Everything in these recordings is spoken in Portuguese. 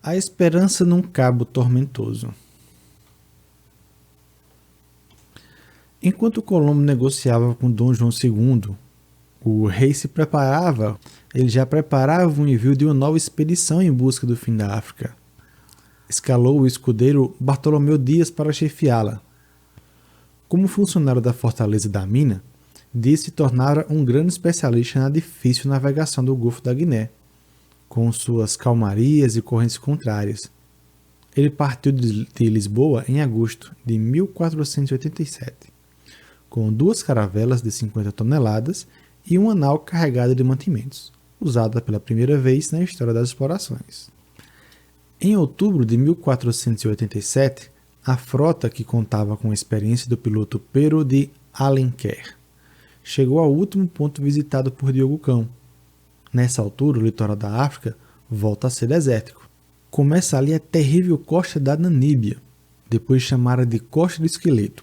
A esperança num cabo tormentoso. Enquanto Colombo negociava com Dom João II, o rei ele já preparava o envio de uma nova expedição em busca do fim da África. Escalou o escudeiro Bartolomeu Dias para chefiá-la. Como funcionário da Fortaleza da Mina, Dias se tornara um grande especialista na difícil navegação do Golfo da Guiné, com suas calmarias e correntes contrárias. Ele partiu de Lisboa em agosto de 1487, com 2 caravelas de 50 toneladas e uma nau carregada de mantimentos, usada pela primeira vez na história das explorações. Em outubro de 1487, a frota, que contava com a experiência do piloto Pero de Alenquer, chegou ao último ponto visitado por Diogo Cão. Nessa altura, o litoral da África volta a ser desértico. Começa ali a terrível costa da Namíbia, depois chamada de Costa do Esqueleto,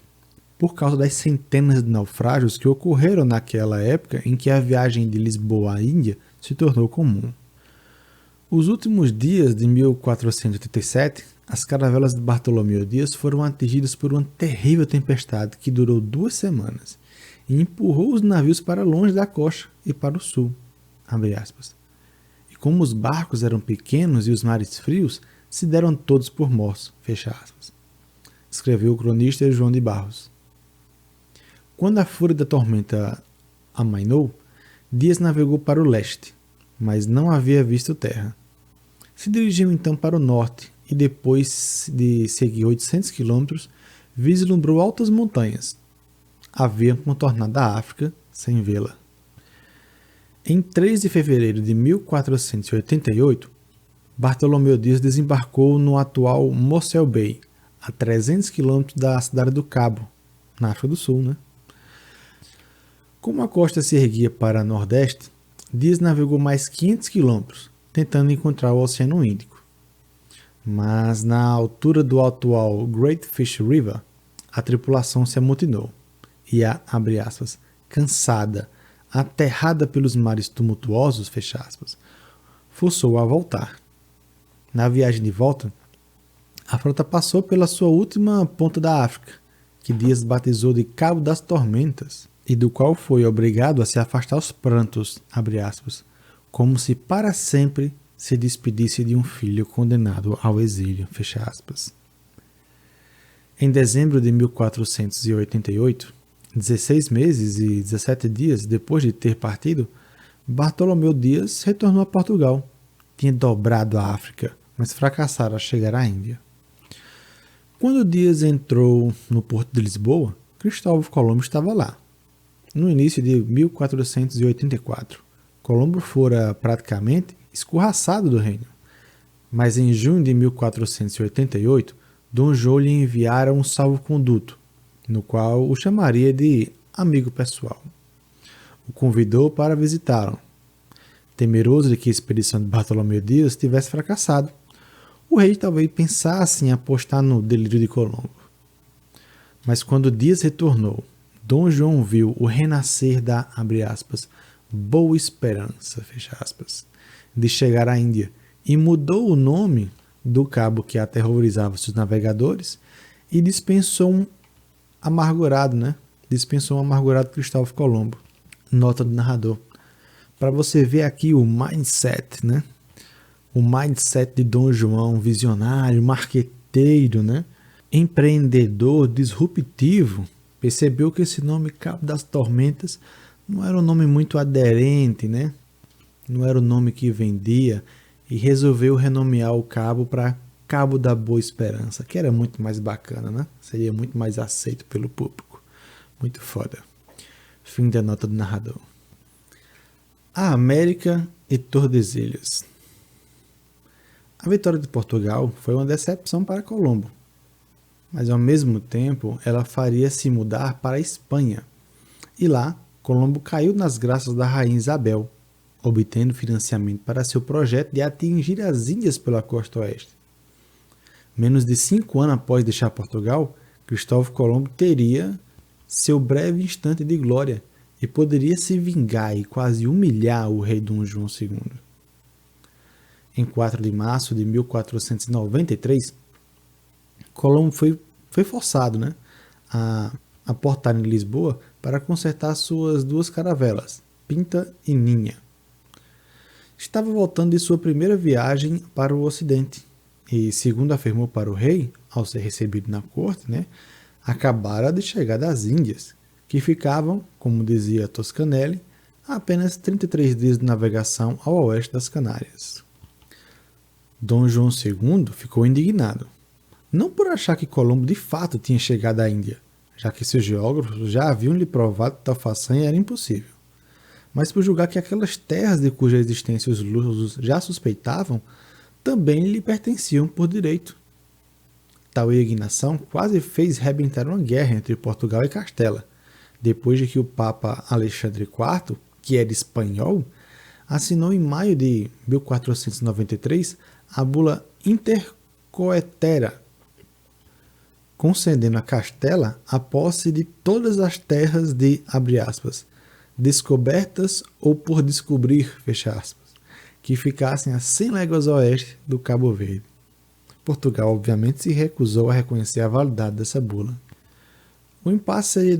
por causa das centenas de naufrágios que ocorreram naquela época em que a viagem de Lisboa à Índia se tornou comum. Os últimos dias de 1487, as caravelas de Bartolomeu Dias foram atingidas por uma terrível tempestade que durou 2 semanas e empurrou os navios para longe da costa e para o sul. E como os barcos eram pequenos e os mares frios, se deram todos por mortos. Escreveu o cronista João de Barros. Quando a fúria da tormenta amainou, Dias navegou para o leste, mas não havia visto terra. Se dirigiu então para o norte e, depois de seguir 800 quilômetros, vislumbrou altas montanhas. Havia contornado a África sem vê-la. Em 3 de fevereiro de 1488, Bartolomeu Dias desembarcou no atual Mossel Bay, a 300 quilômetros da cidade do Cabo, na África do Sul. Como a costa se erguia para nordeste, Dias navegou mais 500 quilômetros, tentando encontrar o Oceano Índico. Mas na altura do atual Great Fish River, a tripulação se amotinou e cansada, aterrada pelos mares tumultuosos, forçou a voltar. Na viagem de volta, a frota passou pela sua última ponta da África, que Dias batizou de Cabo das Tormentas, e do qual foi obrigado a se afastar aos prantos, como se para sempre se despedisse de um filho condenado ao exílio. Em dezembro de 1488, 16 meses e 17 dias depois de ter partido, Bartolomeu Dias retornou a Portugal. Tinha dobrado a África, mas fracassara a chegar à Índia. Quando Dias entrou no porto de Lisboa, Cristóvão Colombo estava lá. No início de 1484, Colombo fora praticamente escorraçado do reino. Mas em junho de 1488, Dom João lhe enviara um salvo-conduto, no qual o chamaria de amigo pessoal. O convidou para visitá-lo. Temeroso de que a expedição de Bartolomeu Dias tivesse fracassado, o rei talvez pensasse em apostar no delírio de Colombo. Mas quando Dias retornou, Dom João viu o renascer da, boa esperança, de chegar à Índia, e mudou o nome do cabo que aterrorizava seus navegadores e dispensou um amargurado Cristóvão Colombo. Nota do narrador. Para você ver aqui o mindset, O mindset de Dom João, visionário, marqueteiro, empreendedor, disruptivo, percebeu que esse nome Cabo das Tormentas não era um nome muito aderente, Não era o nome que vendia, e resolveu renomear o cabo para Cabo da Boa Esperança, que era muito mais bacana, Seria muito mais aceito pelo público. Muito foda. Fim da nota do narrador. A América e Tordesilhas. A vitória de Portugal foi uma decepção para Colombo, mas ao mesmo tempo ela faria se mudar para a Espanha. E lá, Colombo caiu nas graças da rainha Isabel, obtendo financiamento para seu projeto de atingir as Índias pela costa oeste. Menos de 5 anos após deixar Portugal, Cristóvão Colombo teria seu breve instante de glória e poderia se vingar e quase humilhar o rei Dom João II. em 4 de março de 1493, Colombo foi forçado, né, a portar em Lisboa para consertar suas duas caravelas, Pinta e Ninha. Estava voltando de sua primeira viagem para o Ocidente e, segundo afirmou para o rei, ao ser recebido na corte, né, acabara de chegar das Índias, que ficavam, como dizia Toscanelli, a apenas 33 dias de navegação ao oeste das Canárias. Dom João II ficou indignado, não por achar que Colombo de fato tinha chegado à Índia, já que seus geógrafos já haviam lhe provado que tal façanha era impossível, mas por julgar que aquelas terras de cuja existência os lusos já suspeitavam também lhe pertenciam por direito. Tal indignação quase fez rebentar uma guerra entre Portugal e Castela, depois de que o Papa Alexandre IV, que era espanhol, assinou em maio de 1493 a bula Intercoetera, concedendo a Castela a posse de todas as terras de, abre aspas, descobertas ou por descobrir, fecha aspas, que ficassem a 100 léguas a oeste do Cabo Verde. Portugal, obviamente, se recusou a reconhecer a validade dessa bula. O impasse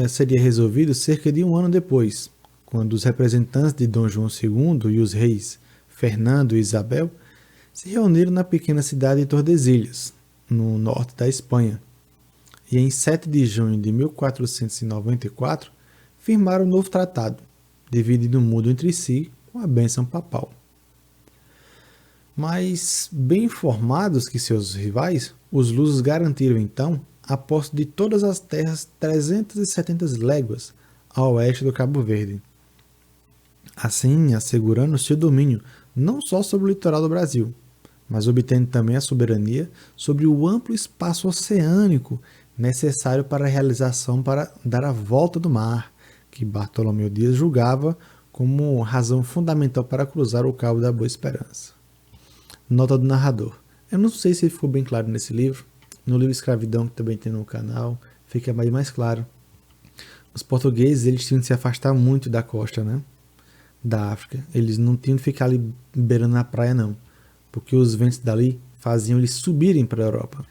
seria resolvido cerca de um ano depois, quando os representantes de Dom João II e os reis Fernando e Isabel se reuniram na pequena cidade de Tordesilhas, no norte da Espanha, e em 7 de junho de 1494 firmaram um novo tratado, dividindo o mundo entre si com a bênção papal. Mas, bem informados que seus rivais, os lusos garantiram então a posse de todas as terras 370 léguas a oeste do Cabo Verde, assim assegurando seu domínio não só sobre o litoral do Brasil, mas obtendo também a soberania sobre o amplo espaço oceânico necessário para a realização para dar a volta do mar, que Bartolomeu Dias julgava como razão fundamental para cruzar o Cabo da Boa Esperança. Nota do narrador. Eu não sei se ficou bem claro nesse livro. No livro Escravidão, que também tem no canal, fica mais claro. Os portugueses, eles tinham de se afastar muito da costa, né, da África. Eles não tinham de ficar ali beirando na praia, não, porque os ventos dali faziam eles subirem para a Europa.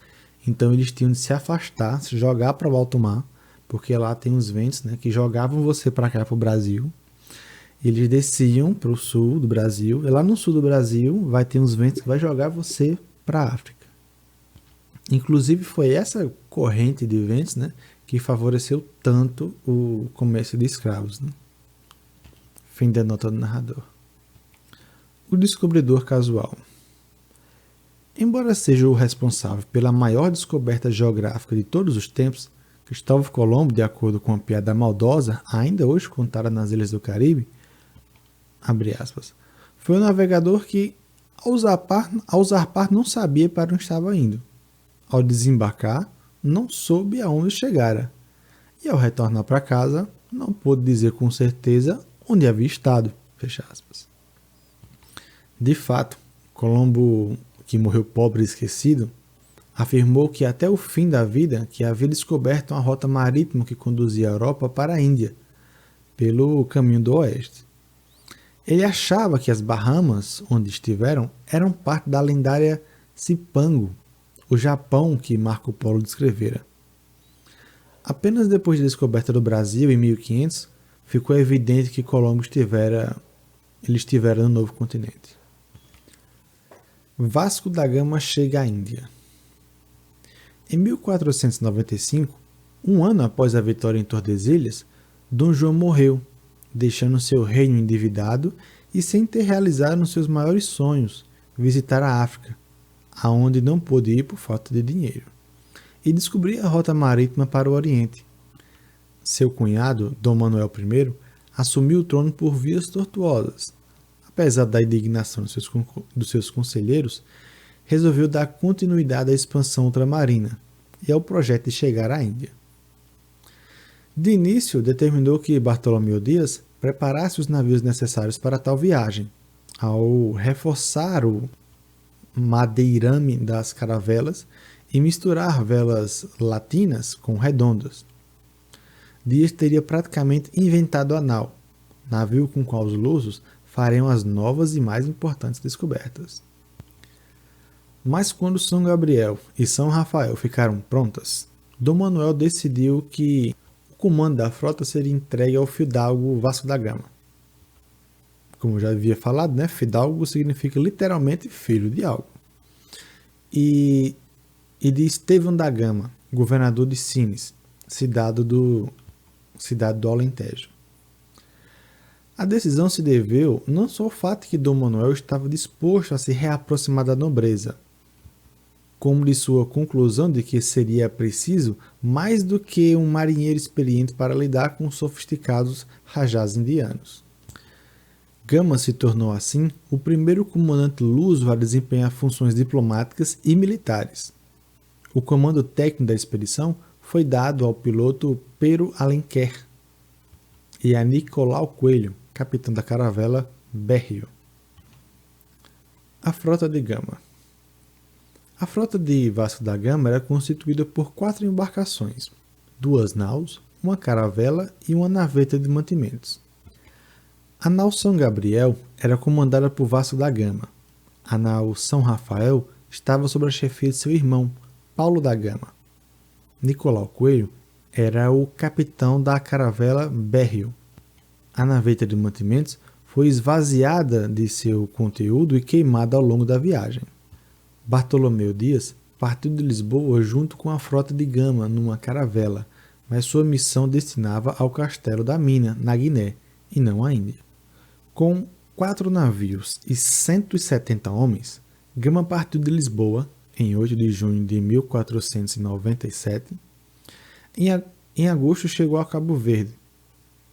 Então eles tinham de se afastar, se jogar para o alto mar, porque lá tem os ventos, né, que jogavam você para cá, para o Brasil. Eles desciam para o sul do Brasil, e lá no sul do Brasil vai ter uns ventos que vai jogar você para a África. Inclusive foi essa corrente de ventos, né, que favoreceu tanto o comércio de escravos. Né? Fim da nota do narrador. O descobridor casual. Embora seja o responsável pela maior descoberta geográfica de todos os tempos, Cristóvão Colombo, de acordo com uma piada maldosa ainda hoje contada nas ilhas do Caribe, abre aspas, foi um navegador que, ao zarpar não sabia para onde estava indo. Ao desembarcar, não soube aonde chegara. E ao retornar para casa, não pôde dizer com certeza onde havia estado. Fecha aspas. De fato, Colombo, que morreu pobre e esquecido, afirmou que até o fim da vida que havia descoberto uma rota marítima que conduzia a Europa para a Índia, pelo caminho do oeste. Ele achava que as Bahamas, onde estiveram, eram parte da lendária Cipango, o Japão que Marco Polo descrevera. Apenas depois da descoberta do Brasil, em 1500, ficou evidente que Colombo estivera no novo continente. Vasco da Gama chega à Índia. Em 1495, um ano após a vitória em Tordesilhas, Dom João morreu, deixando seu reino endividado e sem ter realizado um dos seus maiores sonhos, visitar a África, aonde não pôde ir por falta de dinheiro, e descobrir a rota marítima para o Oriente. Seu cunhado, Dom Manuel I, assumiu o trono por vias tortuosas. Apesar da indignação dos seus conselheiros, resolveu dar continuidade à expansão ultramarina e ao projeto de chegar à Índia. De início, determinou que Bartolomeu Dias preparasse os navios necessários para tal viagem, ao reforçar o madeirame das caravelas e misturar velas latinas com redondas. Dias teria praticamente inventado a nau, navio com qual os lusos fariam as novas e mais importantes descobertas. Mas quando São Gabriel e São Rafael ficaram prontas, Dom Manuel decidiu que o comando da frota seria entregue ao fidalgo Vasco da Gama. Como eu já havia falado, né, fidalgo significa literalmente filho de algo. E de Estevão da Gama, governador de Sines, cidade do Alentejo. A decisão se deveu não só ao fato que Dom Manuel estava disposto a se reaproximar da nobreza, como de sua conclusão de que seria preciso mais do que um marinheiro experiente para lidar com os sofisticados rajás indianos. Gama se tornou, assim, o primeiro comandante luso a desempenhar funções diplomáticas e militares. O comando técnico da expedição foi dado ao piloto Pero Alenquer e a Nicolau Coelho, capitão da caravela Berrio. A frota de Gama. A frota de Vasco da Gama era constituída por 4 embarcações, 2 naus, uma caravela e uma naveta de mantimentos. A nau São Gabriel era comandada por Vasco da Gama. A nau São Rafael estava sob a chefia de seu irmão, Paulo da Gama. Nicolau Coelho era o capitão da caravela Berrio. A naveta de mantimentos foi esvaziada de seu conteúdo e queimada ao longo da viagem. Bartolomeu Dias partiu de Lisboa junto com a frota de Gama numa caravela, mas sua missão destinava ao Castelo da Mina, na Guiné, e não à Índia. Com 4 navios e 170 homens, Gama partiu de Lisboa em 8 de junho de 1497. Em agosto chegou a Cabo Verde,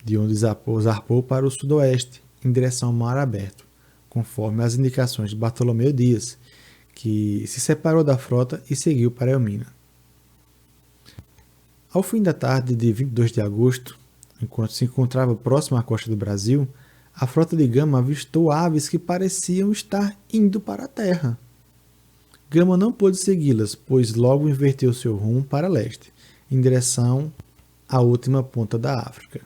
de onde zarpou para o sudoeste, em direção ao Mar Aberto, conforme as indicações de Bartolomeu Dias, que se separou da frota e seguiu para Elmina. Ao fim da tarde de 22 de agosto, enquanto se encontrava próximo à costa do Brasil, a frota de Gama avistou aves que pareciam estar indo para a terra. Gama não pôde segui-las, pois logo inverteu seu rumo para leste, em direção à última ponta da África.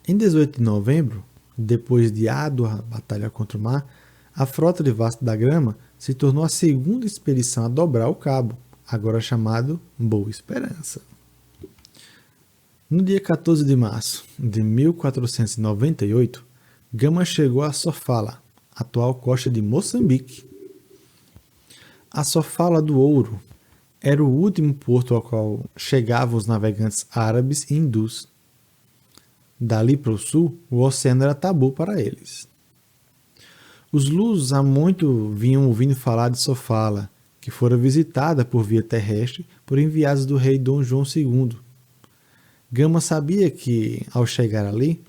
Em 18 de novembro, depois de árdua batalha contra o mar, a frota de Vasco da Gama se tornou a segunda expedição a dobrar o cabo, agora chamado Boa Esperança. No dia 14 de março de 1498, Gama chegou a Sofala, atual costa de Moçambique. A Sofala do Ouro era o último porto ao qual chegavam os navegantes árabes e hindus. Dali para o sul, o oceano era tabu para eles. Os lusos há muito vinham ouvindo falar de Sofala, que fora visitada por via terrestre por enviados do rei Dom João II. Gama sabia que, ao chegar ali,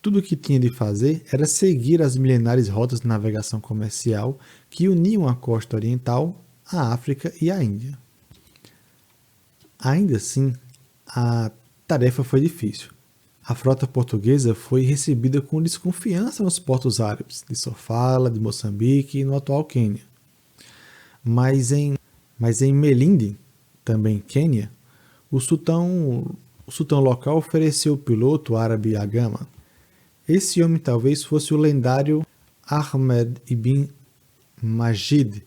tudo o que tinha de fazer era seguir as milenares rotas de navegação comercial que uniam a costa oriental, a África e a Índia. Ainda assim, a tarefa foi difícil. A frota portuguesa foi recebida com desconfiança nos portos árabes de Sofala, de Moçambique e no atual Quênia. Mas em Melinde, também Quênia, o sultão local ofereceu o piloto árabe a Gama. Esse homem talvez fosse o lendário Ahmed ibn Majid,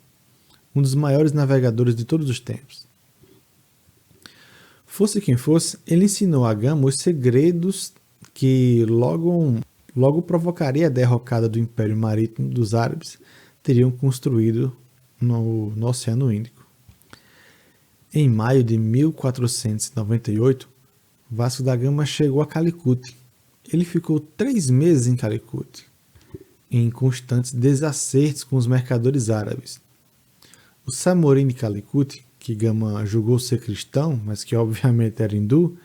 um dos maiores navegadores de todos os tempos. Fosse quem fosse, ele ensinou a Gama os segredos que logo provocaria a derrocada do Império Marítimo dos Árabes teriam construído no Oceano Índico. Em maio de 1498, Vasco da Gama chegou a Calicut. Ele ficou 3 meses em Calicut, em constantes desacertos com os mercadores árabes. O Samorim de Calicut, que Gama julgou ser cristão, mas que obviamente era hindu,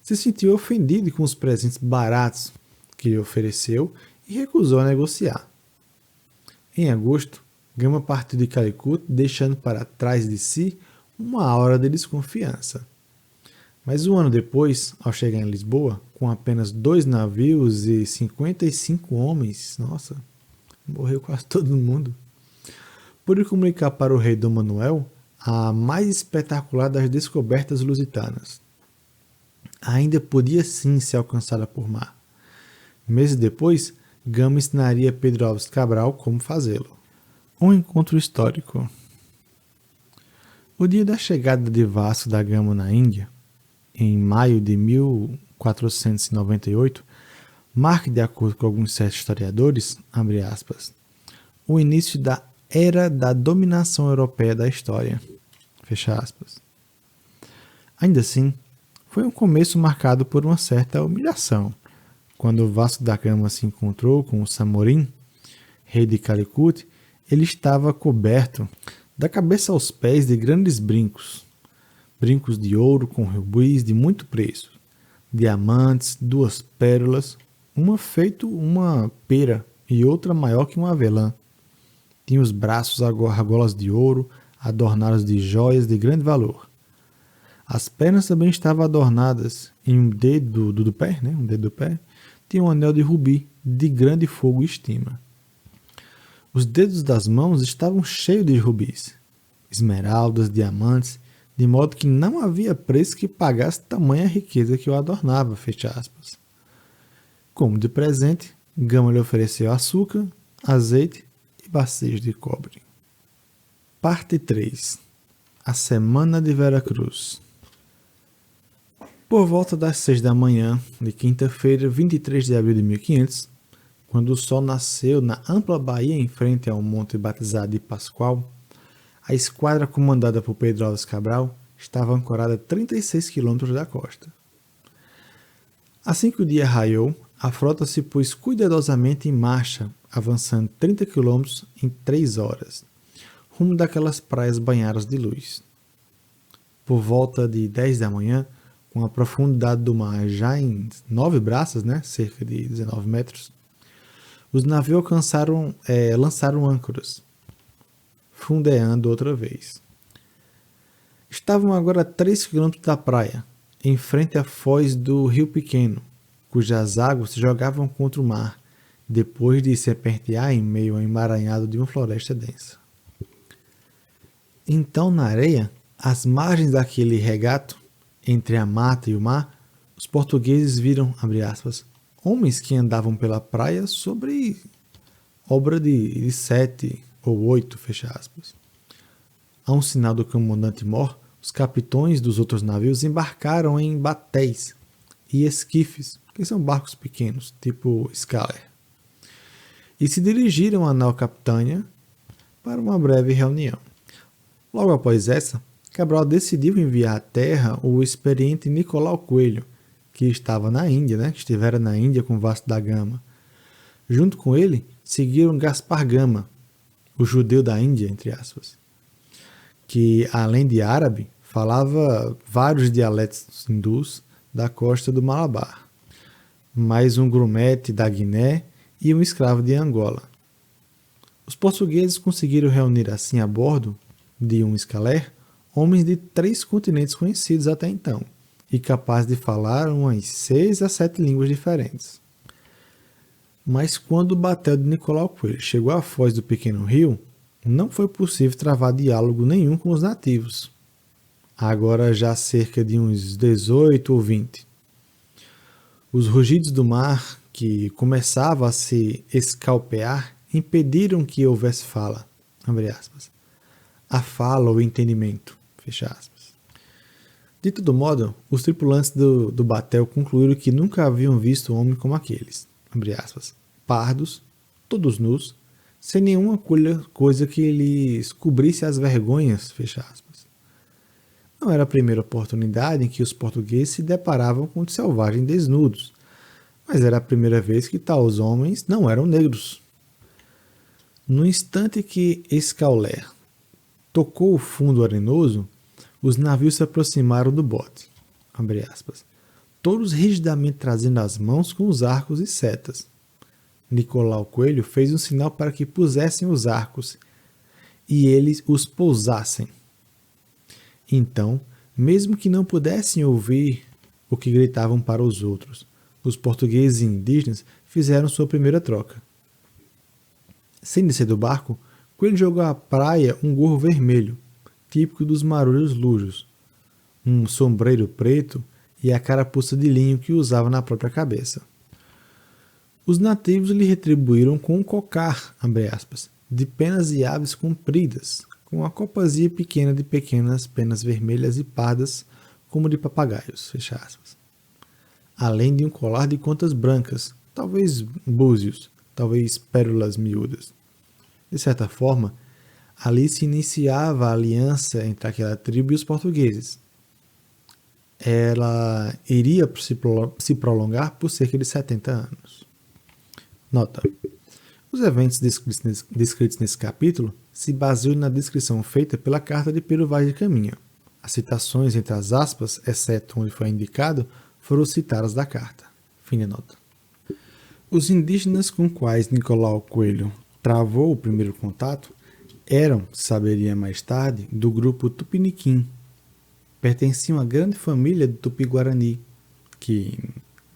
se sentiu ofendido com os presentes baratos que lhe ofereceu e recusou a negociar. Em agosto, Gama partiu de Calicut, deixando para trás de si uma aura de desconfiança. Mas um ano depois, ao chegar em Lisboa, com apenas 2 navios e 55 homens, nossa, morreu quase todo mundo, pôde comunicar para o rei Dom Manuel a mais espetacular das descobertas lusitanas. Ainda podia sim ser alcançada por mar. Meses depois, Gama ensinaria Pedro Álvares Cabral como fazê-lo. Um encontro histórico. O dia da chegada de Vasco da Gama na Índia, em maio de 1498, marca, de acordo com alguns certos historiadores, abre aspas, o início da era da dominação europeia da história, fecha aspas. Ainda assim, foi um começo marcado por uma certa humilhação, quando Vasco da Gama se encontrou com o Samorim, rei de Calicut. Ele estava coberto da cabeça aos pés de grandes brincos, brincos de ouro com rubis de muito preço, diamantes, 2 pérolas, uma feito uma pera e outra maior que uma avelã. Tinha os braços argolas de ouro, adornados de joias de grande valor. As pernas também estavam adornadas em um dedo do pé, um dedo do pé, tinha um anel de rubi de grande fogo e estima. Os dedos das mãos estavam cheios de rubis, esmeraldas, diamantes, de modo que não havia preço que pagasse tamanha riqueza que o adornava, fecha aspas. Como de presente, Gama lhe ofereceu açúcar, azeite e bacias de cobre. Parte 3. A Semana de Veracruz. Por volta das 6 da manhã de quinta-feira, 23 de abril de 1500, quando o sol nasceu na ampla baía em frente ao monte batizado de Pascoal, a esquadra comandada por Pedro Álvares Cabral estava ancorada a 36 quilômetros da costa. Assim que o dia raiou, a frota se pôs cuidadosamente em marcha, avançando 30 quilômetros em 3 horas, rumo daquelas praias banhadas de luz. Por volta de 10 da manhã, com a profundidade do mar já em 9 braças, cerca de 19 metros, os navios lançaram âncoras, fundeando outra vez. Estavam agora a 3 quilômetros da praia, em frente à foz do Rio Pequeno, cujas águas se jogavam contra o mar, depois de serpentear em meio ao emaranhado de uma floresta densa. Então, na areia, às margens daquele regato, entre a mata e o mar, os portugueses viram, abre aspas, homens que andavam pela praia sobre obra de 7 ou 8, fecha aspas. A um sinal do comandante Mor, os capitões dos outros navios embarcaram em batéis e esquifes, que são barcos pequenos, tipo Scaler, e se dirigiram à nau capitânia para uma breve reunião. Logo após essa, Cabral decidiu enviar à terra o experiente Nicolau Coelho, que estava na Índia, que estivera na Índia com Vasco da Gama. Junto com ele, seguiram Gaspar Gama, o judeu da Índia, entre aspas, que, além de árabe, falava vários dialetos hindus da costa do Malabar, mais um grumete da Guiné e um escravo de Angola. Os portugueses conseguiram reunir assim a bordo de um Scaler homens de 3 continentes conhecidos até então, e capazes de falar umas 6 a 7 línguas diferentes. Mas quando o batel de Nicolau Coelho chegou à foz do pequeno rio, não foi possível travar diálogo nenhum com os nativos. Agora já cerca de uns 18 ou 20. Os rugidos do mar, que começavam a se escalpear, impediram que houvesse fala, abre aspas. A fala ou entendimento, fecha aspas. De todo modo, os tripulantes do batel concluíram que nunca haviam visto um homem como aqueles, abre aspas, pardos, todos nus, sem nenhuma coisa que lhes cobrisse as vergonhas, fecha aspas. Não era a primeira oportunidade em que os portugueses se deparavam com selvagens desnudos, mas era a primeira vez que tais homens não eram negros. No instante que Escauler tocou o fundo arenoso, os navios se aproximaram do bote, abre aspas, todos rigidamente trazendo as mãos com os arcos e setas. Nicolau Coelho fez um sinal para que pusessem os arcos e eles os pousassem. Então, mesmo que não pudessem ouvir o que gritavam para os outros, os portugueses e indígenas fizeram sua primeira troca. Sem descer do barco, Coelho jogou à praia um gorro vermelho, típico dos marujos lujos, um sombreiro preto e a carapuça de linho que usava na própria cabeça. Os nativos lhe retribuíram com um cocar, abre aspas, de penas e aves compridas, com uma copazinha pequena de pequenas penas vermelhas e pardas, como de papagaios, fecha aspas. Além de um colar de contas brancas, talvez búzios, talvez pérolas miúdas. De certa forma, ali se iniciava a aliança entre aquela tribo e os portugueses. Ela iria se prolongar por cerca de 70 anos. Nota: os eventos descritos nesse capítulo se baseiam na descrição feita pela carta de Pero Vaz de Caminha. As citações entre as aspas, exceto onde foi indicado, foram citadas da carta. Fim de nota. Os indígenas com quais Nicolau Coelho travou o primeiro contato eram, saberia mais tarde, do grupo Tupiniquim. Pertenciam à grande família do Tupi-Guarani, que,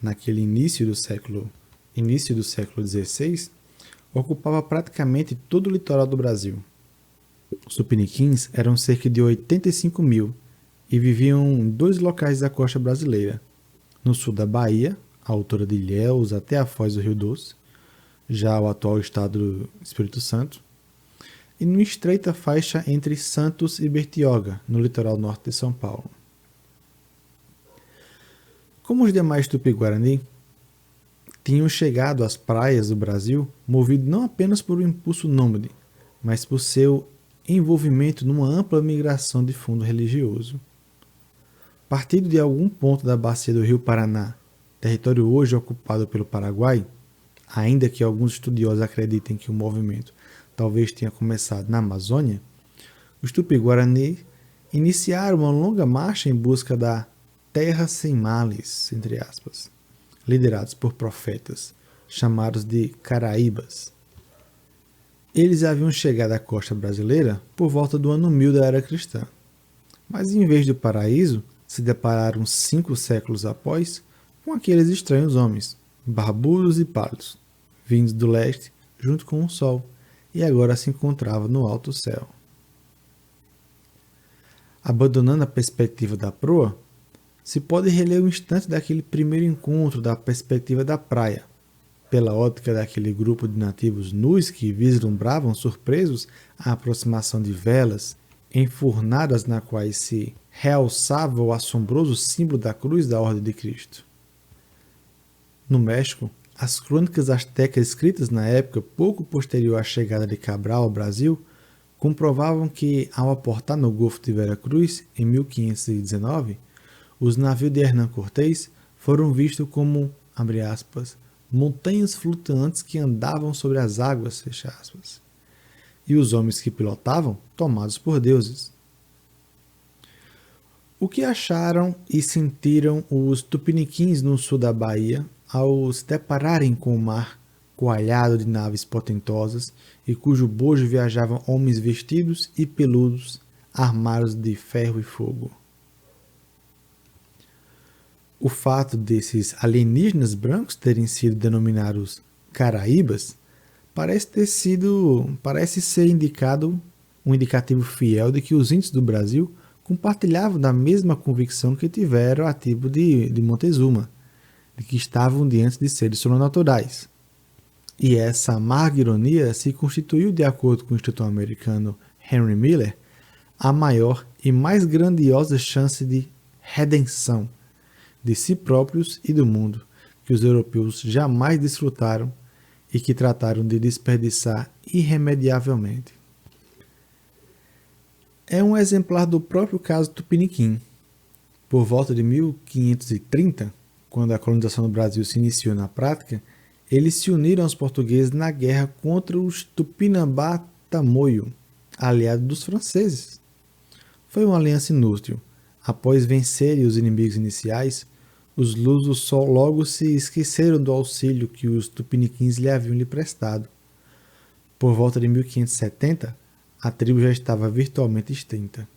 naquele início do século XVI, ocupava praticamente todo o litoral do Brasil. Os tupiniquins eram cerca de 85 mil e viviam em 2 locais da costa brasileira, no sul da Bahia, à altura de Ilhéus até a foz do Rio Doce, já o atual estado do Espírito Santo, e numa estreita faixa entre Santos e Bertioga, no litoral norte de São Paulo. Como os demais Tupi-Guarani, tinham chegado às praias do Brasil movido não apenas por um impulso nômade, mas por seu envolvimento numa ampla migração de fundo religioso. Partindo de algum ponto da bacia do Rio Paraná, território hoje ocupado pelo Paraguai, ainda que alguns estudiosos acreditem que o movimento talvez tenha começado na Amazônia, os Tupi-Guarani iniciaram uma longa marcha em busca da terra sem males, entre aspas, liderados por profetas, chamados de Caraíbas. Eles haviam chegado à costa brasileira por volta do ano 1000 da era cristã, mas em vez do paraíso, se depararam 5 séculos após com aqueles estranhos homens, barbudos e pálidos, vindos do leste junto com o sol, e agora se encontravam no alto céu. Abandonando a perspectiva da proa, se pode reler o instante daquele primeiro encontro da perspectiva da praia, pela ótica daquele grupo de nativos nus que vislumbravam surpresos a aproximação de velas, enfurnadas na quais se realçava o assombroso símbolo da cruz da Ordem de Cristo. No México, as crônicas astecas escritas na época pouco posterior à chegada de Cabral ao Brasil comprovavam que, ao aportar no Golfo de Veracruz, em 1519, os navios de Hernán Cortés foram vistos como, abre aspas, montanhas flutuantes que andavam sobre as águas, fecha aspas, e os homens que pilotavam tomados por deuses. O que acharam e sentiram os tupiniquins no sul da Bahia ao se depararem com o mar coalhado de naves potentosas e cujo bojo viajavam homens vestidos e peludos, armados de ferro e fogo? O fato desses alienígenas brancos terem sido denominados Caraíbas parece ser um indicativo fiel de que os índios do Brasil compartilhavam da mesma convicção que tiveram a tribo de Montezuma, de que estavam diante de seres sobrenaturais. E essa amarga ironia se constituiu, de acordo com o escritor americano Henry Miller, a maior e mais grandiosa chance de redenção de si próprios e do mundo que os europeus jamais desfrutaram e que trataram de desperdiçar irremediavelmente. É um exemplar do próprio caso Tupiniquim. Por volta de 1530, quando a colonização do Brasil se iniciou na prática, eles se uniram aos portugueses na guerra contra os Tupinambá-Tamoio, aliados dos franceses. Foi uma aliança inútil. Após vencerem os inimigos iniciais, os lusos só logo se esqueceram do auxílio que os tupiniquins lhe haviam prestado. Por volta de 1570, a tribo já estava virtualmente extinta.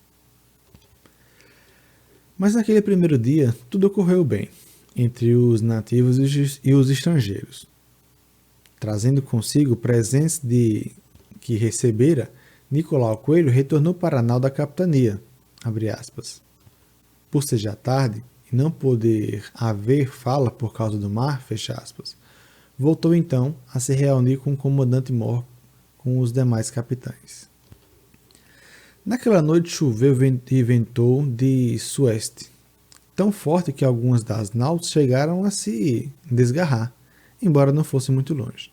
Mas naquele primeiro dia, tudo ocorreu bem, entre os nativos e os estrangeiros. Trazendo consigo presentes que recebera, Nicolau Coelho retornou para a nau da capitania, abre aspas. Por ser já tarde, e não poder haver fala por causa do mar, fecha aspas, voltou então a se reunir com o comandante-mor com os demais capitães. Naquela noite choveu e ventou de sueste, tão forte que algumas das naus chegaram a se desgarrar, embora não fosse muito longe.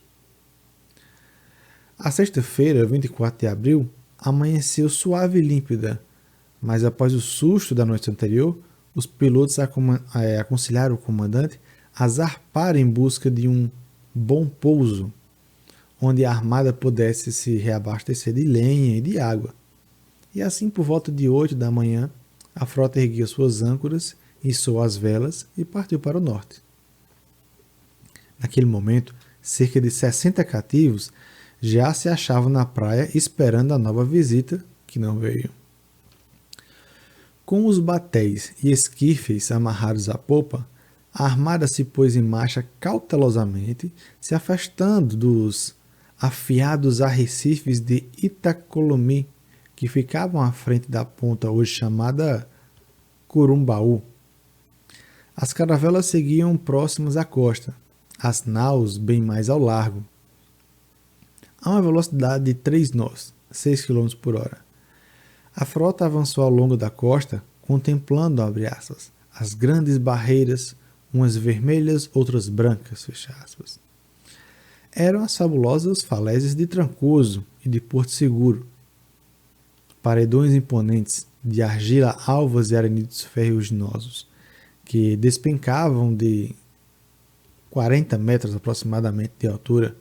A sexta-feira, 24 de abril, amanheceu suave e límpida, mas após o susto da noite anterior, os pilotos aconselharam o comandante a zarpar em busca de um bom pouso, onde a armada pudesse se reabastecer de lenha e de água. E assim, por volta de 8 da manhã, a frota erguia suas âncoras, içou as velas e partiu para o norte. Naquele momento, cerca de 60 cativos já se achavam na praia esperando a nova visita, que não veio. Com os batéis e esquifes amarrados à popa, a armada se pôs em marcha cautelosamente, se afastando dos afiados arrecifes de Itacolomi, que ficavam à frente da ponta hoje chamada Curumbaú. As caravelas seguiam próximas à costa, as naus bem mais ao largo, a uma velocidade de 3 nós, 6 km por hora. A frota avançou ao longo da costa, contemplando, abre aspas, as grandes barreiras, umas vermelhas, outras brancas, fecha aspas. Eram as fabulosas falésias de Trancoso e de Porto Seguro, paredões imponentes de argila alvas e arenitos ferruginosos, que despencavam de 40 metros aproximadamente de altura,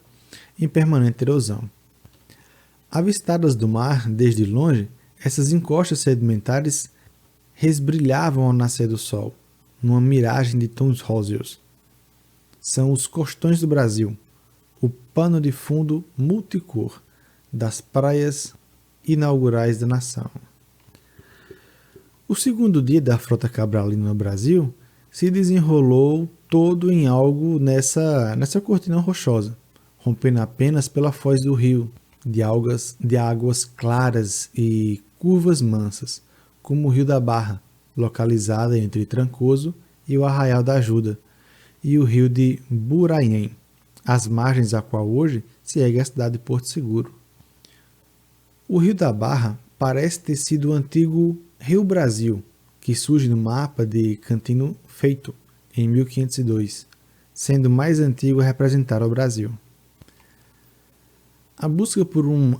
em permanente erosão. Avistadas do mar desde longe, essas encostas sedimentares resbrilhavam ao nascer do sol, numa miragem de tons róseos. São os costões do Brasil, o pano de fundo multicor das praias inaugurais da nação. O segundo dia da frota cabralina no Brasil se desenrolou todo em algo nessa cortina rochosa, rompendo apenas pela foz do rio, de águas claras e curvas mansas, como o Rio da Barra, localizada entre Trancoso e o Arraial da Ajuda, e o rio de Buraiem, às margens da qual hoje se ergue a cidade de Porto Seguro. O Rio da Barra parece ter sido o antigo Rio Brasil, que surge no mapa de Cantino Feito, em 1502, sendo o mais antigo a representar o Brasil. A busca por um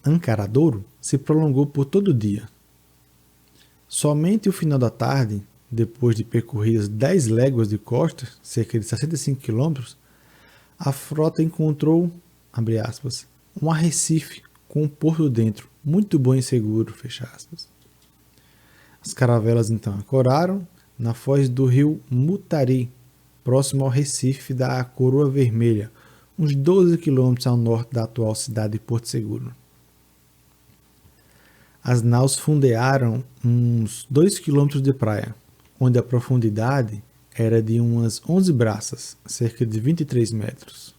ancaradouro se prolongou por todo o dia. Somente o final da tarde, depois de percorridas 10 léguas de costa, cerca de 65 km, a frota encontrou, abre aspas, um arrecife com um porto dentro, muito bom e seguro, fecha aspas. As caravelas então ancoraram na foz do rio Mutari, próximo ao recife da Coroa Vermelha, uns 12 km ao norte da atual cidade de Porto Seguro. As naus fundearam uns 2 km de praia, onde a profundidade era de umas 11 braças, cerca de 23 metros.